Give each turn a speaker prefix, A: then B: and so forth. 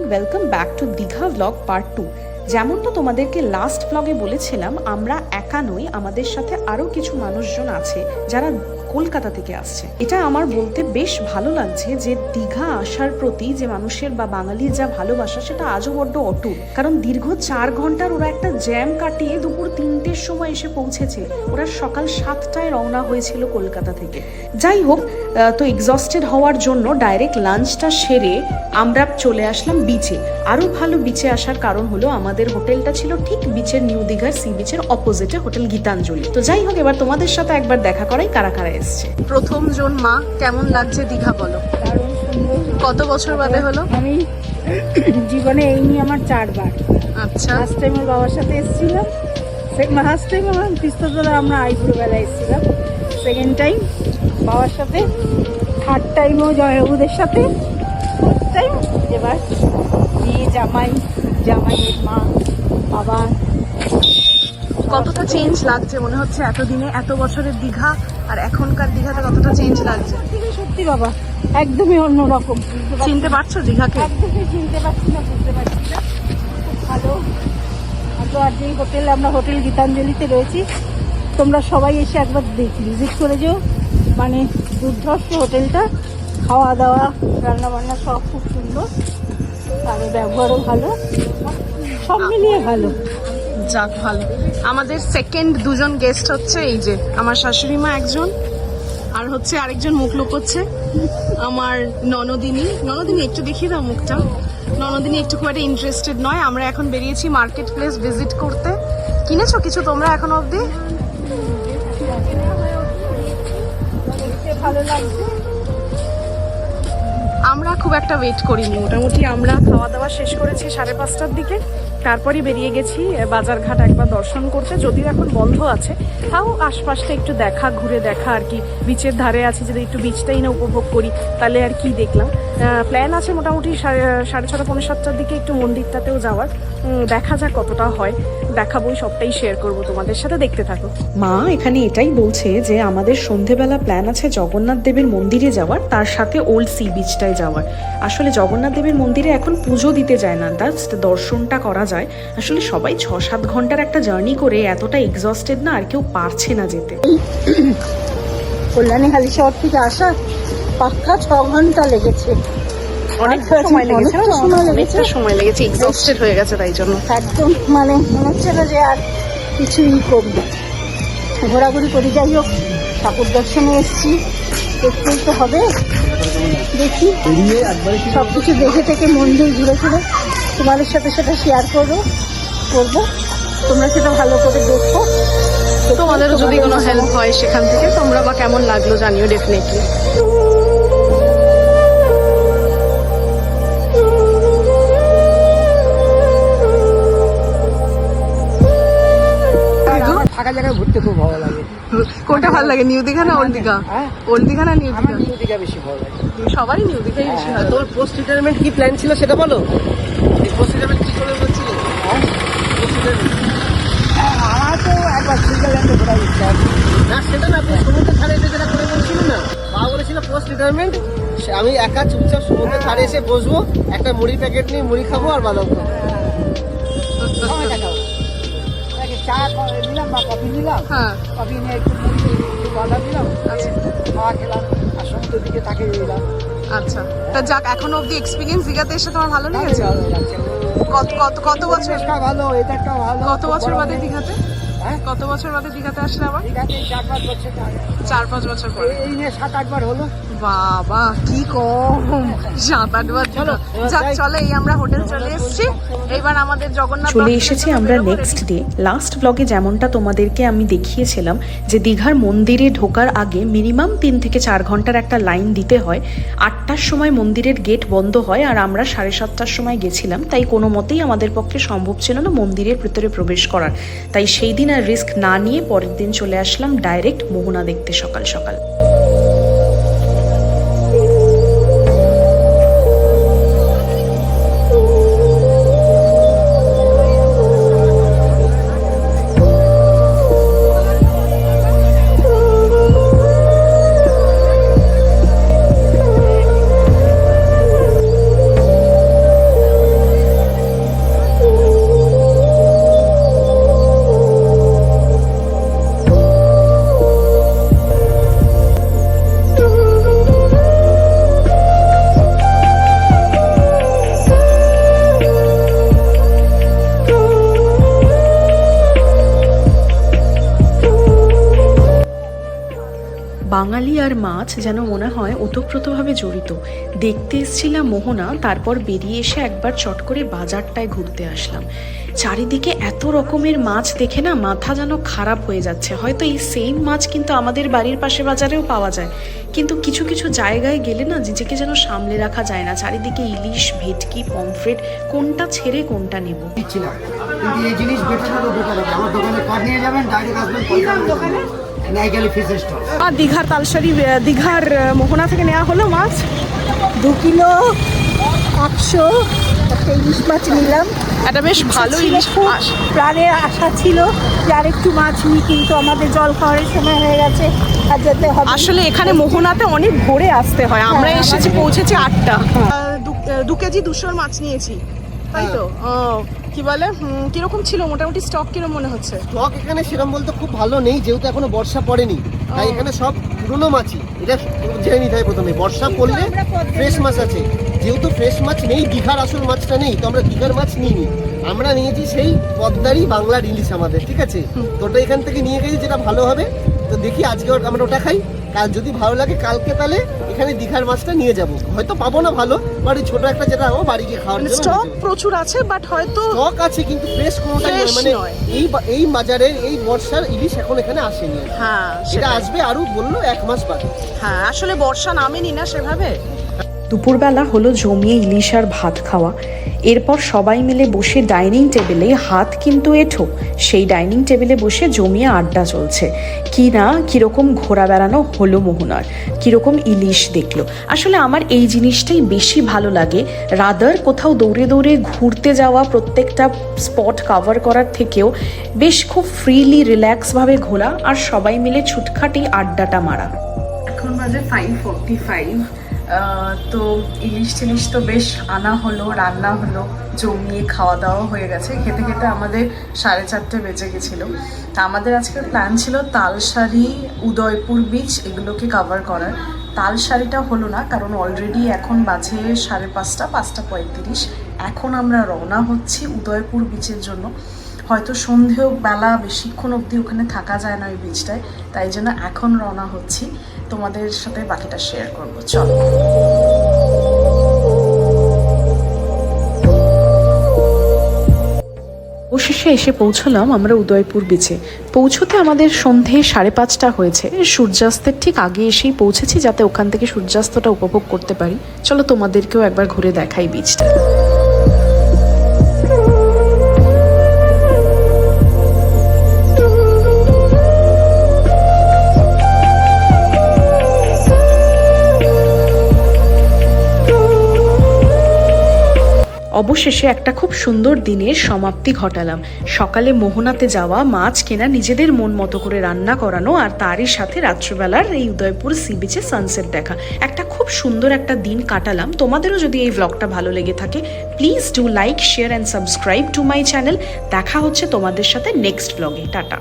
A: Welcome back to Digha blog part 2। যেমনটা তোমাদেরকে last ব্লগে বলেছিলাম, আমরা একা নই, আমাদের সাথে আরও কিছু মানুষজন আছে যারা কলকাতা থেকে আসছে। এটা আমার বলতে বেশ ভালো লাগছে যে দীঘা আসার প্রতি যে মানুষের বা বাঙালির যা ভালোবাসা সেটা আজও বড্ড অটুট। কারণ দীর্ঘ 4 ঘন্টার ওরা একটা জ্যাম কাটিয়ে দুপুর 3টের সময় এসে পৌঁছেছে। ওরা সকাল 7টায় রওনা হয়েছিল কলকাতা থেকে। যাই হোক, তো এক্সস্টেড হওয়ার জন্য ডাইরেক্ট লাঞ্চটা সেরে আমরা চলে আসলাম বিচে। আরও ভালো বিচে আসার কারণ হলো আমাদের হোটেলটা ছিল ঠিক বিচের, নিউ দীঘার সি বিচের অপোজিটে হোটেল গীতাঞ্জলি। তো যাই হোক, এবার তোমাদের সাথে একবার দেখা করাই কারা কারা এসছে। প্রথম জন মা, কেমন লাগছে দীঘা বলো? কত বছর বাদে হলো?
B: আমি জীবনে এই নিয়ে আমার 4 বার।
A: আচ্ছা,
B: ফার্স্ট টাইম ওর বাবার সাথে এসেছিলাম, ফার্স্ট টাইম আমার তিস্তাতলা আমরা আইপুর বেলা এসেছিলাম, সেকেন্ড টাইম বাবার সাথে, থার্ড টাইমও জয়বাবুদের সাথে, ফোর্থ টাইম এবার বিয়ে, জামাইয়ের মা, বাবা।
A: কতটা চেঞ্জ লাগছে মনে হচ্ছে এতদিনে, এত বছরের দীঘা আর এখনকার দীঘাতে কতটা চেঞ্জ লাগছে?
B: সত্যি বাবা, একদমই অন্যরকম।
A: চিনতে পারছো দীঘাকে?
B: একদমই চিনতে পারছি না, বুঝতে পারছি না। খুব ভালো। আর যেই হোটেলে আমরা, হোটেল গীতাঞ্জলিতে রয়েছি, তোমরা সবাই এসে একবার ভিজিট করে যেও। মানে দুর্ধর্ষ হোটেলটা, খাওয়া দাওয়া, রান্না বান্না সব খুব সুন্দর, আর ব্যবহারও ভালো, সব মিলিয়ে ভালো।
A: যাক ভালো। আমাদের সেকেন্ড দুজন গেস্ট হচ্ছে এই যে আমার শাশুড়ি মা একজন, আর হচ্ছে আরেকজন মুখ লুকোচ্ছে আমার ননদিনী। একটু দেখিয়ে দাও মুখটা। ননদিনী একটু খুব একটা ইন্টারেস্টেড নয়। আমরা এখন বেরিয়েছি মার্কেট প্লেস ভিজিট করতে। কিনেছো কিছু তোমরা এখনো অবধি?
B: ভালো লাগছে।
A: আমরা খুব একটা ওয়েট করিনি, মোটামুটি আমরা খাওয়া দাওয়া শেষ করেছি 5:30টার দিকে, তারপরই বেরিয়ে গেছি বাজারঘাট একবার দর্শন করতে। যদিও এখন বন্ধ আছে, তাও আশপাশটা একটু ঘুরে দেখা আর কি। বিচের ধারে আছি, যদি একটু বিচটাই না উপভোগ করি তাহলে আর কি দেখলাম। প্ল্যান আছে মোটামুটি 6:30 পৌনে 7টার দিকে একটু মন্দিরটাতেও যাওয়ার। দেখা যাক কতটা হয়, দেখাবোই, সবটাই শেয়ার করবো তোমাদের সাথে, দেখতে থাকো। মা এখানে এটাই বলছে যে আমাদের সন্ধেবেলা প্ল্যান আছে জগন্নাথ দেবের মন্দিরে যাওয়ার, তার সাথে ওল্ড সি বিচটায় যাওয়ার। আসলে জগন্নাথ দেবের মন্দিরে এখন পুজো দিতে যায় না, জাস্ট দর্শনটা করা যায়। আসলে সবাই 6-7 ঘন্টার একটা জার্নি করে এতটা এক্সস্টেড না আর কেউ পারছে না যেতে।
B: কল্যাণী হালি শহর থেকে আসা পাক্কা 6 ঘন্টা লেগেছে।
A: অনেক সময় লেগেছে, এক্সস্টেড হয়ে গেছে তাই জন্য।
B: একদম মানে মনে হচ্ছে না যে আর কিছুই করি, ঘোরাঘুরি করি। যাই হোক, ঠাকুর দর্শনে এসছি, দেখতেই তো হবে। দেখি সব কিছু দেখে থেকে মন্দির ঘুরে ঘুরে তোমাদের সাথে সেটা শেয়ার করবো। তোমরা সেটা ভালো করে দেখো।
A: তোমাদেরও যদি কোনো হেল্প হয় সেখান থেকে, তোমরা বা কেমন লাগলো জানিও ডেফিনেটলি।
B: ফাঁকা জায়গায় ঘুরতে খুব ভালো লাগে।
A: কোনটা ভালো লাগে, নিউ দীঘা না ওল্ড দীঘা? ওল্ড দীঘা না নিউ দীঘা?
B: নিউ দীঘা বেশি ভালো লাগে।
A: সবারই নিউ দীঘাই বেশি ভালো।
C: তোর পোস্ট রিটায়ারমেন্ট কি প্ল্যান ছিল সেটা বলো। পোস্ট রিটায়ারমেন্ট কি করে বলছিলে?
B: আমার তো একবার সুইজারল্যান্ডে ঘোরার ইচ্ছা আছে।
C: না সেটা না, আপনি সমুদ্রের ধারে এসে যেটা করে বলছিল না, মা বলেছিল পোস্ট রিটায়ারমেন্ট আমি একা চুপচাপ সমুদ্রের ধারে এসে বসবো, একটা মুড়ি প্যাকেট নিয়ে মুড়ি খাবো আর বাদাম খাবো।
B: চা নিলাম বা কফি নিলাম,
A: হ্যাঁ,
B: কফি নিয়ে একটু বাদাম নিলাম, খাওয়া খেলাম, আর সমুদ্রের দিকে তাকে দিলাম।
A: আচ্ছা, তা যাক, এখনো অব্দি এক্সপিরিয়েন্স দীঘাতে এসে তোমার ভালো লেগেছে?
B: ভালো লাগছে।
A: কত বছর
B: ভালো, এটা ভালো।
A: কত বছর বাদে দীঘাতে? কত বছর বাদে দীঘাতে আসলে আবার?
B: দীঘাতে 4-5 বছর,
A: 4-5 বছর পরে।
B: এই নিয়ে 7-8 বার হলো।
A: বাবা কি কম, 7-8 বার। যাক চলে, এই আমরা হোটেল চলে এসেছি। এবার আমাদের জগন্নাথ চলে এসেছি আমরা নেক্সট ডে। লাস্ট ব্লগে যেমনটা তোমাদেরকে আমি দেখিয়েছিলাম যে দীঘার মন্দিরে ঢোকার আগে মিনিমাম 3 থেকে 4 ঘন্টার একটা লাইন দিতে হয়। 8টার সময় মন্দিরের গেট বন্ধ হয়, আর আমরা 7:30টার সময় গেছিলাম, তাই কোনো মতেই আমাদের পক্ষে সম্ভব ছিল না মন্দিরের ভিতরে প্রবেশ করার। তাই সেই দিন আর রিস্ক না নিয়ে পরের দিন চলে আসলাম ডাইরেক্ট মোহনা দেখতে সকাল সকাল। বাঙালি আর মাছ যেন মনে হয় ওতপ্রোতভাবে জড়িত। দেখতে এসেছিলাম মোহনা, তারপর বেরিয়ে এসে একবার চট করে বাজারটায় ঘুরতে আসলাম। চারিদিকে এত রকমের মাছ দেখে না মাথা যেন খারাপ হয়ে যাচ্ছে। হয়তো এই সেম মাছ কিন্তু আমাদের বাড়ির পাশে বাজারেও পাওয়া যায়, কিন্তু কিছু কিছু জায়গায় গেলে না নিজেকে যেন সামলে রাখা যায় না। চারিদিকে ইলিশ, ভেটকি, পমফ্রেট, কোনটা ছেড়ে কোনটা নেব।
D: দিচ্ছিলাম, কিন্তু এই জিনিস বেটার হলো বেটার হবে। আমার দোকানে কার্ড নিয়ে যাবেন, ডাইরেক্ট আসবেন পয়সা দোকানে নাইকালি ফিশ স্টল।
A: আর দীঘার তালসারি, দীঘার মোহনা থেকে নেওয়া হলো মাছ
B: 2 কিলো 100 একটা ইলিশ মাছ নিলাম।
A: এটা বেশ ভালো ইলিশ।
B: প্রাণে আশা ছিল যে আর একটু মাছ নিই, কিন্তু আমাদের জল খাওয়ার সময় হয়ে গেছে আর যেতে হবে।
A: আসলে এখানে মোহনাতে অনেক ভোরে আসতে হয়। আমরা
B: হ্যাঁ,
A: এসেছি,
B: আমাদের-
A: পৌঁছেছি 8টা। 2 কেজি 200 মাছ নিয়েছি, তাই তো? ও, কি বলে, কিরকম ছিল মোটামুটি স্টক কিরকম মনে হচ্ছে?
C: স্টক এখানে সেরকম বলতে খুব ভালো নেই, যেহেতু এখনো বর্ষা পড়েনি, তাই এখানে সব পুরনো মাছই। এটা জেনে নিতে হয় প্রথমে, বর্ষা পড়লে ফ্রেশ মাছ আছে। যেহেতু ফ্রেশ মাছ নেই, দীঘার আসল মাছটা নেই, তো আমরা দীঘার মাছ নিইনি। আমরা নিয়েছি সেই পদ্মারি বাংলার ইলিশ আমাদের, ঠিক আছে? তো ওটা এখান থেকে নিয়ে গেছি, যেটা ভালো হবে। তো দেখি আজকে আমরা ওটা খাই, কাল যদি ভালো লাগে কালকে তাহলে এখানে দীঘার মাছটা নিয়ে যাব। হয়তো পাবো না ভালো, বাড়ি ছোট একটা যেটা আমার বাড়ি গিয়ে খাওয়ার জন্য
A: স্টক প্রচুর আছে, বাট হয়তো
C: স্টক আছে, কিন্তু ফ্রেশ কোনোটাই নয়।
A: Fresh
C: মানে
A: নয়।
C: এই বাজারের এই বর্ষার ইলিশ এখন এখানে আসেনি।
A: হ্যাঁ
C: এটা
A: সেটা
C: আসবে আরো বললো 1 মাস বাদে।
A: হ্যাঁ, আসলে বর্ষা নামেনি না সেভাবে। দুপুরবেলা হলো জমিয়ে ইলিশ আর ভাত খাওয়া। এরপর সবাই মিলে বসে ডাইনিং টেবিলে, হাত কিন্তু এঁঠো, সেই ডাইনিং টেবিলে বসে জমিয়ে আড্ডা চলছে। কি না কীরকম ঘোরা বেড়ানো হলো মোহনার, কীরকম ইলিশ দেখলো। আসলে আমার এই জিনিসটাই বেশি ভালো লাগে, রাদার কোথাও দৌড়ে দৌড়ে ঘুরতে যাওয়া, প্রত্যেকটা স্পট কভার করার থেকেও বেশ খুব ফ্রিলি রিল্যাক্সভাবে ঘোরা আর সবাই মিলে ছুটখাটি আড্ডাটা মারা। এখন বাজে 5:45। তো ইলিশ টিলিশ তো বেশ আনা হলো, রান্না হলো, জমিয়ে খাওয়া দাওয়া হয়ে গেছে। খেতে খেতে আমাদের 4:30 বেজে গেছিলো। তা আমাদের আজকের প্ল্যান ছিল তালসারি, উদয়পুর বিচ এগুলোকে কভার করার। তালসারিটা হলো না, কারণ অলরেডি এখন বাজে 5:30, 5:35। এখন আমরা রওনা হচ্ছি উদয়পুর বিচের জন্য। হয়তো সন্ধেও বেলা বেশিক্ষণ অবধি ওখানে থাকা যায় না ওই বিচটায়, তাই জন্য এখন রওনা হচ্ছি। তোমাদের সাথে বাকিটা শেয়ার করবো, চলো। অবশেষে এসে পৌঁছলাম আমরা উদয়পুর বিচে। পৌঁছতে আমাদের সন্ধে 5:30 হয়েছে। সূর্যাস্তের ঠিক আগে এসেই পৌঁছেছি, যাতে ওখান থেকে সূর্যাস্তটা উপভোগ করতে পারি। চলো তোমাদেরকেও একবার ঘুরে দেখাই বিচটা। অবশেষে একটা খুব সুন্দর দিনের সমাপ্তি ঘটালাম। সকালে মোহনাতে যাওয়া, মাছ কেনা, নিজেদের মন মতো করে রান্না করানো, আর তারই সাথে রাত্রিবেলার এই উদয়পুর সি বিচে সানসেট দেখা, একটা খুব সুন্দর একটা দিন কাটালাম। তোমাদেরও যদি এই ব্লগটা ভালো লেগে থাকে, please do like, share and subscribe to my channel. দেখা হচ্ছে তোমাদের সাথে নেক্সট ব্লগে। টাটা।